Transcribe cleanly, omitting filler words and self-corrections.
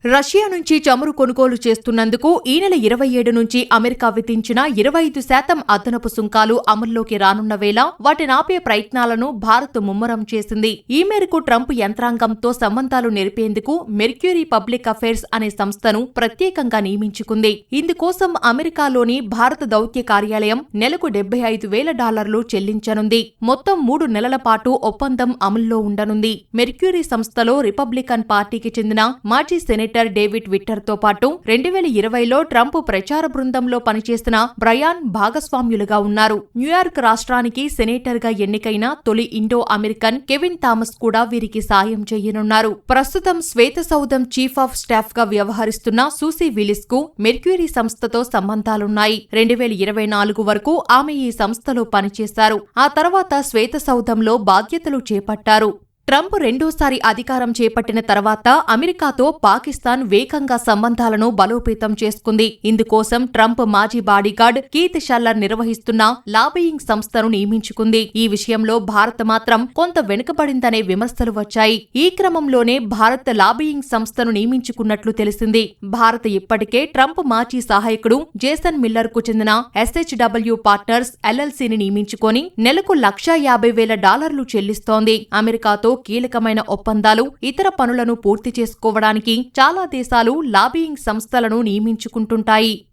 Russia నుంచి చమురు కొనుగోలు చేస్తున్నందుకు ఈ నెల 27 నుంచి అమెరికా విధించిన 25% అదనపు సుంకాలు అమల్లోకి రానున్న వేళ వాటినాపే ప్రయత్నాలను భారత్ ముమ్మరం చేసింది. ఈ మేరకు ట్రంప్ యంత్రాంగంతో సంబంధాలు నెరిపేందుకు మెర్క్యూరీ పబ్లిక్ అఫైర్స్ అనే సంస్థను ప్రత్యేకంగా నియమించుకుంది. ఇందుకోసం అమెరికాలోని భారత దౌత్య కార్యాలయం నెలకు $75,000 చెల్లించనుంది. మొత్తం 3 నెలల పాటు ఒప్పందం అమల్లో ఉండనుంది. మెర్క్యూరీ సంస్థలో రిపబ్లికన్ పార్టీకి చెందిన మాజీ సెనేటర్ డేవిడ్ విట్టర్తో పాటు 2020లో ట్రంప్ ప్రచార బృందంలో పనిచేసిన బ్రయాన్ భాగస్వామ్యులుగా ఉన్నారు. న్యూయార్క్ రాష్ట్రానికి సెనేటర్గా ఎన్నికైన తొలి ఇండో అమెరికన్ కెవిన్ థామస్ కూడా వీరికి సాయం చేయనున్నారు. ప్రస్తుతం శ్వేతసౌధం చీఫ్ ఆఫ్ స్టాఫ్ గా వ్యవహరిస్తున్న సూసీ విలిస్ కు మెర్క్యూరీ సంస్థతో సంబంధాలున్నాయి. 2024 వరకు ఆమె ఈ సంస్థలో పనిచేశారు. ఆ తర్వాత శ్వేతసౌధంలో బాధ్యతలు చేపట్టారు. ట్రంప్ రెండోసారి అధికారం చేపట్టిన తర్వాత అమెరికాతో పాకిస్తాన్ వేగంగా సంబంధాలను బలోపేతం చేసుకుంది. ఇందుకోసం ట్రంప్ మాజీ బాడీగార్డ్ కీత్ షల్లర్ నిర్వహిస్తున్న లాబియింగ్ సంస్థను నియమించుకుంది. ఈ విషయంలో భారత్ మాత్రం కొంత వెనుకబడిందనే విమర్శలు వచ్చాయి. ఈ క్రమంలోనే భారత్ లాబియింగ్ సంస్థను నియమించుకున్నట్లు తెలిసింది. భారత్ ఇప్పటికే ట్రంప్ మాజీ సహాయకుడు జేసన్ మిల్లర్ కు చెందిన SHW పార్ట్నర్స్ LLCని నియమించుకొని నెలకు $150,000 చెల్లిస్తోంది. అమెరికాతో కీలకమైన ఒప్పందాలు, ఇతర పనులను పూర్తి చేసుకోవడానికి చాలా దేశాలు లాబియింగ్ సంస్థలను నియమించుకుంటుంటాయి.